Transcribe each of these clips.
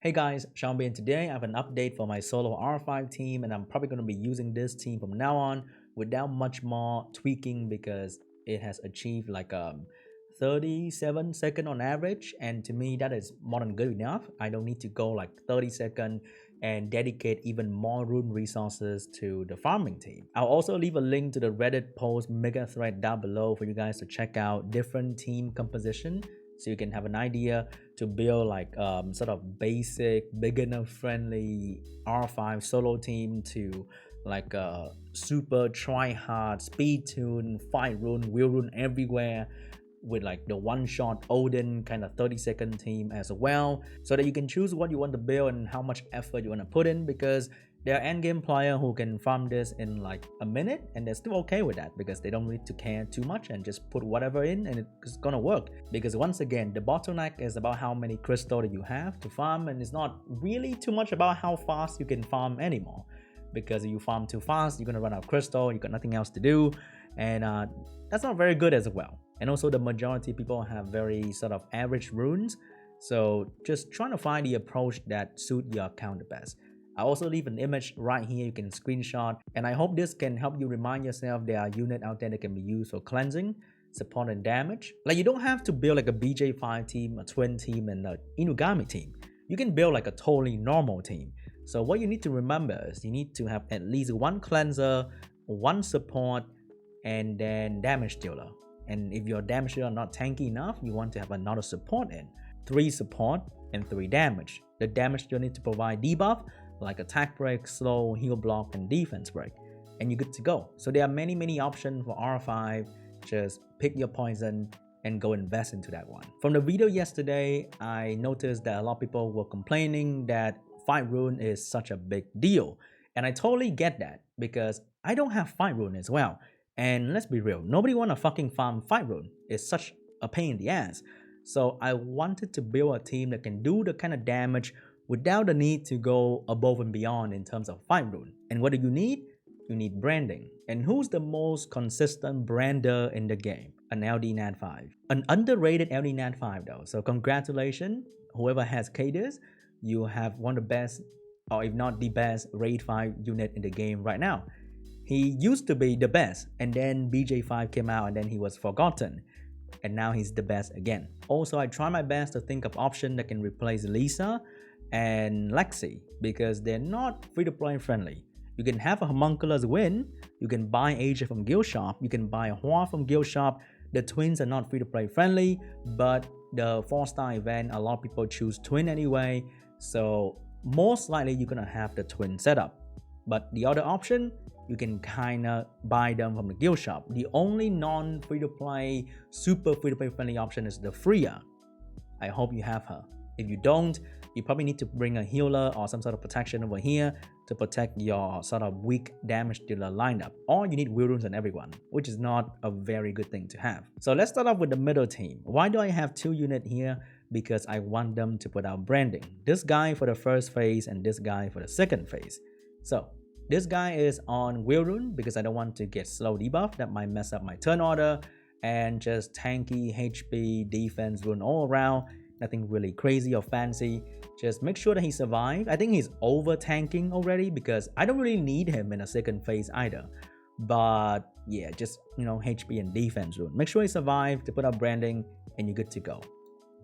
Hey guys, SeanB, and today I have an update for my solo R5 team, and I'm probably going to be using this team from now on without much more tweaking because it has achieved like 37 second on average, and to me that is more than good enough. I don't need to go like 30 second and dedicate even more rune resources to the farming team. I'll also leave a link to the Reddit post mega thread down below for you guys to check out different team composition so you can have an idea to build like sort of basic beginner friendly R5 solo team to like a super try hard speed tune fight rune wheel rune everywhere with like the one shot Odin kind of 30-second team as well, so that you can choose what you want to build and how much effort you want to put in, because there are endgame players who can farm this in like a minute and they're still okay with that because they don't need to care too much and just put whatever in and it's gonna work. Because once again, the bottleneck is about how many crystal that you have to farm, and it's not really too much about how fast you can farm anymore, because if you farm too fast you're gonna run out of crystal, you got nothing else to do, and that's not very good as well. And also the majority of people have very sort of average runes, so just trying to find the approach that suit your account the best. I also leave an image right here you can screenshot, and I hope this can help you remind yourself there are units out there that can be used for cleansing, support, and damage. Like, you don't have to build like a BJ5 team, a twin team, and an Inugami team. You can build like a totally normal team. So what you need to remember is you need to have at least one cleanser, one support, and then damage dealer. And if your damage dealer are not tanky enough, you want to have another support in. 3 support and 3 damage. The damage dealer need to provide debuff like attack break, slow, heal block, and defense break, and you're good to go. So there are many options for R5. Just pick your poison and go invest into that one. From the video yesterday, I noticed that a lot of people were complaining that fight rune is such a big deal, and I totally get that because I don't have fight rune as well. And let's be real, nobody wanna fucking farm fight rune. It's such a pain in the ass. So I wanted to build a team that can do the kind of damage without the need to go above and beyond in terms of fight rune. And what do you need? You need branding. And who's the most consistent brander in the game? An LD Nat 5. An underrated LD Nat 5 though. So congratulations, whoever has Cadus, you have one of the best, or if not the best, raid 5 unit in the game right now. He used to be the best, and then BJ5 came out and then he was forgotten. And now he's the best again. Also, I try my best to think of options that can replace Lisa and Lexi, because they're not free-to-play friendly. You can have a homunculus win, you can buy Asia from guild shop, you can buy a Hua from guild shop. The twins are not free-to-play friendly, but the 4-star event, a lot of people choose twin anyway, so most likely you're gonna have the twin setup. But the other option, you can kinda buy them from the guild shop. The only non-free-to-play, super free-to-play friendly option is the Freya. I hope you have her. If you don't, you probably need to bring a healer or some sort of protection over here to protect your sort of weak damage dealer lineup. Or you need wheel runes on everyone, which is not a very good thing to have. So let's start off with the middle team. Why do I have 2 units here? Because I want them to put out branding. This guy for the first phase and this guy for the second phase. So this guy is on wheel rune because I don't want to get slow debuff that might mess up my turn order, and just tanky HP defense rune all around. Nothing really crazy or fancy. Just make sure that he survives. I think he's over tanking already because I don't really need him in a second phase either. But yeah, just, you know, HP and defense rune. Make sure he survives to put up branding and you're good to go.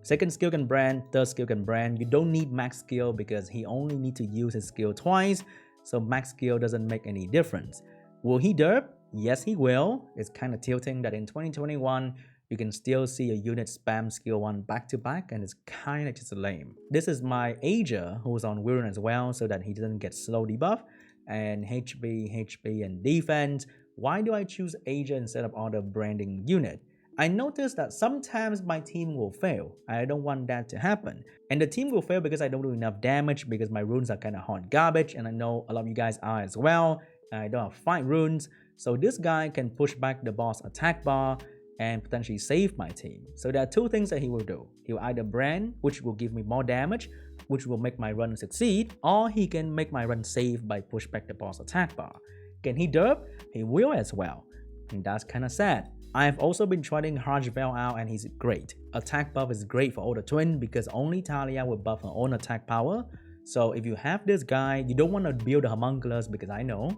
Second skill can brand, third skill can brand. You don't need max skill because he only needs to use his skill twice. So max skill doesn't make any difference. Will he derp? Yes, he will. It's kind of tilting that in 2021, you can still see a unit spam skill 1 back to back, and it's kind of just lame. This is my Asia who's on wheel rune as well, so that he doesn't get slow debuff, and HP, and defense. Why do I choose Asia instead of other branding unit? I noticed that sometimes my team will fail. I don't want that to happen. And the team will fail because I don't do enough damage, because my runes are kind of hot garbage, and I know a lot of you guys are as well. I don't have fight runes. So this guy can push back the boss attack bar and potentially save my team. So there are 2 things that he will do. He will either brand, which will give me more damage, which will make my run succeed, or he can make my run safe by push back the boss attack bar. Can he derp? He will as well. And that's kind of sad. I've also been trying Harjvel out and he's great. Attack buff is great for all the twin because only Talia will buff her own attack power. So if you have this guy, you don't want to build a homunculus because I know,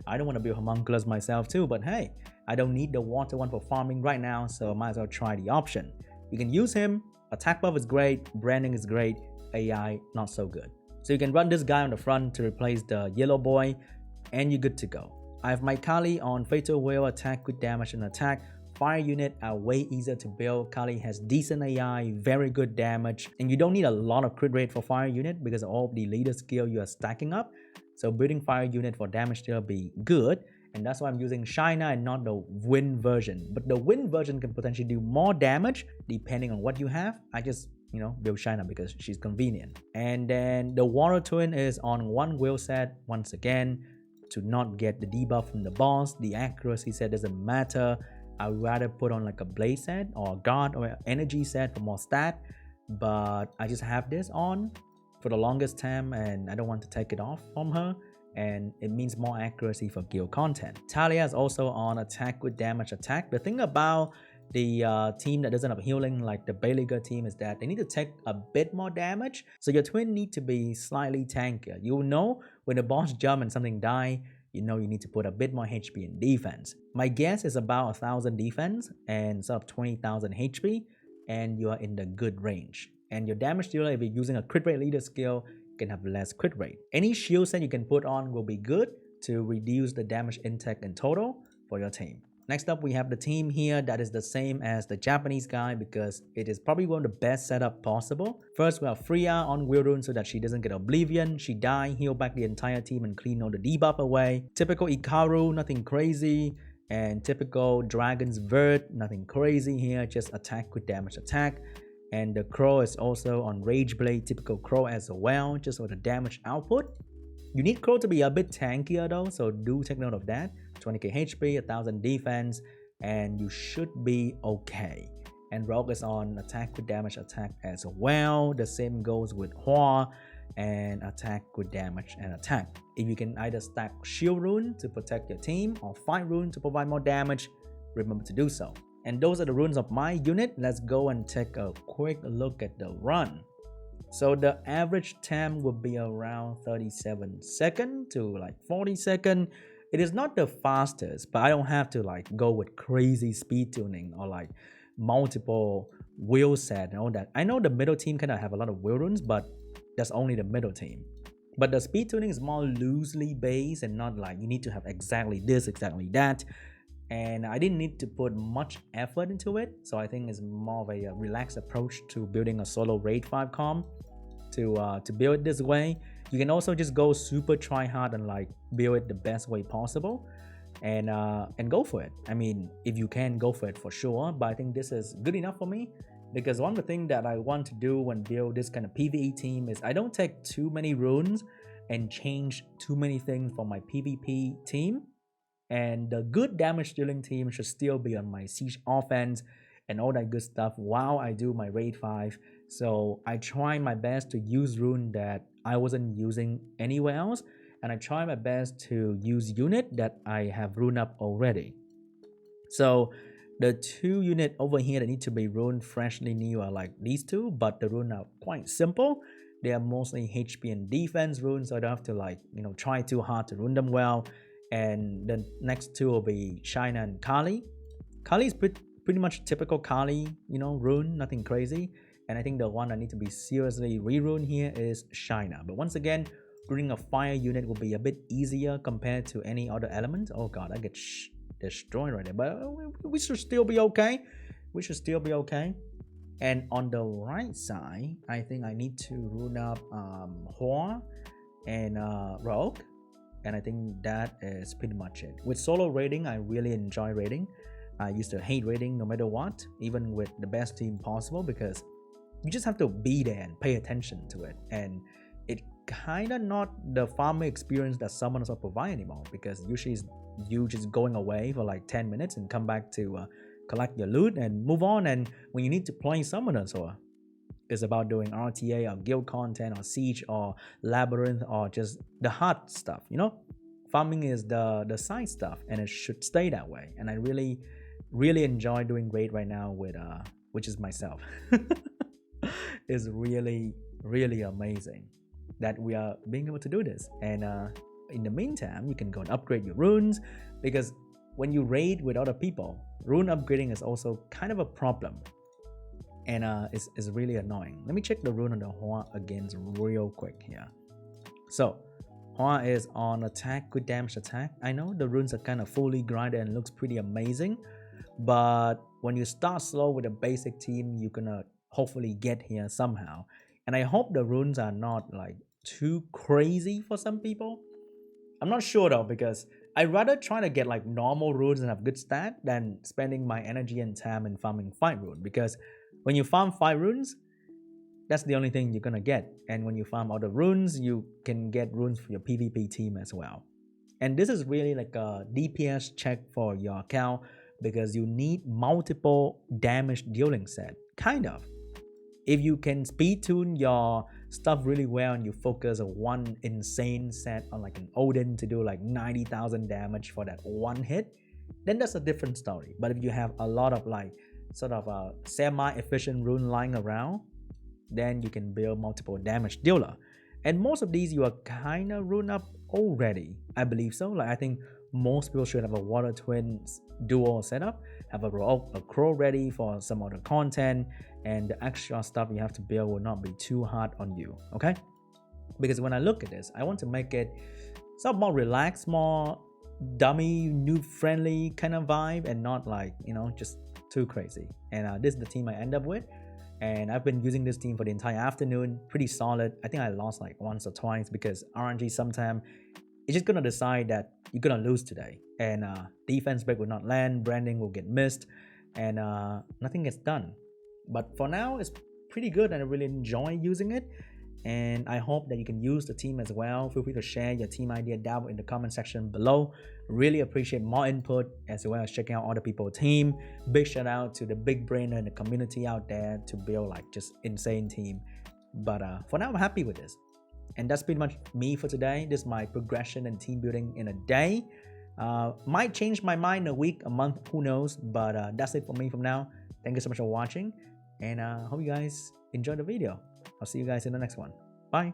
I don't want to build homunculus myself too, but hey, I don't need the water one for farming right now, so might as well try the option. You can use him, attack buff is great, branding is great, AI not so good. So you can run this guy on the front to replace the yellow boy and you're good to go. I have my Kali on Fatal Wheel, attack, crit damage and attack. Fire unit are way easier to build. Kali has decent AI, very good damage, and you don't need a lot of crit rate for fire unit because of all of the leader skill you are stacking up. So building fire unit for damage still be good, and that's why I'm using Shina and not the wind version. But the wind version can potentially do more damage depending on what you have. I just build Shina because she's convenient. And then the water twin is on one wheel set once again to not get the debuff from the boss. The accuracy set doesn't matter. I'd rather put on like a blade set or guard or energy set for more stat, but I just have this on for the longest time and I don't want to take it off from her, and it means more accuracy for guild content. Talia is also on attack with damage attack. The thing about the team that doesn't have healing like the Beliger team is that they need to take a bit more damage, so your twin need to be slightly tankier. You'll know when the boss jump and something die, you need to put a bit more HP in defense. My guess is about 1000 defense and sort of 20,000 HP, and you are in the good range. And your damage dealer, if you're using a crit rate leader skill, can have less crit rate. Any shield set you can put on will be good to reduce the damage intake in total for your team. Next up, we have the team here that is the same as the Japanese guy because it is probably one of the best setup possible. First, we have Freya on Wheel Rune so that she doesn't get Oblivion. She die, heal back the entire team and clean all the debuff away. Typical Ikaru, nothing crazy. And typical Dragon's Vert, nothing crazy here, just attack with damage attack. And the Crow is also on Rage Blade, typical Crow as well, just for the damage output. You need Crow to be a bit tankier though, so do take note of that. 20k HP, 1000 defense, and you should be okay. And Rogue is on attack with damage attack as well. The same goes with Hua and attack with damage and attack. If you can either stack shield rune to protect your team or fight rune to provide more damage, remember to do so. And those are the runes of my unit. Let's go and take a quick look at the run. So the average time would be around 37 seconds to like 40 seconds. It is not the fastest, but I don't have to like go with crazy speed tuning or like multiple wheel set and all that. I know the middle team kind of have a lot of wheel runes, but that's only the middle team. But the speed tuning is more loosely based and not like you need to have exactly this, exactly that. And I didn't need to put much effort into it, so I think it's more of a relaxed approach to building a solo raid 5 comp to build it this way. You can also just go super try hard and like build it the best way possible and go for it. I mean, if you can, go for it for sure, but I think this is good enough for me because one of the things that I want to do when build this kind of PvE team is I don't take too many runes and change too many things for my PvP team. And the good damage dealing team should still be on my siege offense and all that good stuff while I do my raid 5. So I try my best to use rune that I wasn't using anywhere else, and I try my best to use unit that I have rune up already. So the two unit over here that need to be rune freshly new are like these two, but the rune are quite simple. They are mostly HP and defense runes, so I don't have to like try too hard to rune them well. And the next two will be Shina and Kali. Kali is pretty much typical Kali, rune, nothing crazy. And I think the one I need to be seriously re-rune here is Shina. But once again, runing a fire unit will be a bit easier compared to any other element. Oh god, I get destroyed right there. But we should still be okay. We should still be okay. And on the right side, I think I need to rune up Hua and Rogue. And I think that is pretty much it. With solo raiding, I really enjoy raiding. I used to hate raiding no matter what, even with the best team possible, because you just have to be there and pay attention to it. And it kind of not the farming experience that summoners will provide anymore, because usually it's you just going away for like 10 minutes and come back to collect your loot and move on. And when you need to play summoners, or it's about doing RTA or guild content or siege or labyrinth or just the hard stuff, farming is the side stuff, and it should stay that way. And I really really enjoy doing raid right now with which is myself. It's really really amazing that we are being able to do this. And in the meantime, you can go and upgrade your runes, because when you raid with other people, rune upgrading is also kind of a problem, and it's really annoying. Let me check the rune on the Hoa again real quick here. So Hoa is on attack, good damage attack. I know the runes are kind of fully grinded and looks pretty amazing, but when you start slow with a basic team, you're gonna hopefully get here somehow. And I hope the runes are not like too crazy for some people. I'm not sure though, because I'd rather try to get like normal runes and have good stat than spending my energy and time in farming 5 rune, because when you farm 5 runes, that's the only thing you're gonna get. And when you farm other runes, you can get runes for your PvP team as well. And this is really like a DPS check for your account, because you need multiple damage dealing set, kind of. If you can speed tune your stuff really well and you focus on one insane set on like an Odin to do like 90,000 damage for that one hit, then that's a different story. But if you have a lot of like sort of a semi-efficient rune lying around, then you can build multiple damage dealer. And most of these you are kind of rune up already, I believe so. Like I think most people should have a water twins dual setup, have a crow ready for some other content, and the extra stuff you have to build will not be too hard on you, okay? Because when I look at this, I want to make it some more relaxed, more dummy, noob friendly kind of vibe, and not like, you know, just too crazy. And this is the team I end up with, and I've been using this team for the entire afternoon. Pretty solid. I think I lost like once or twice because RNG sometimes it's just gonna decide that you're gonna lose today, and defense break will not land, branding will get missed, and nothing gets done. But for now, it's pretty good, and I really enjoy using it. And I hope that you can use the team as well. Feel free to share your team idea down in the comment section below. Really appreciate more input, as well as checking out other people's team. Big shout out to the big brainer in the community out there to build like just insane team. But for now, I'm happy with this. And that's pretty much me for today. This is my progression and team building in a day. Might change my mind a week, a month, who knows. But that's it for me from now. Thank you so much for watching, and hope you guys enjoyed the video. I'll see you guys in the next one. Bye.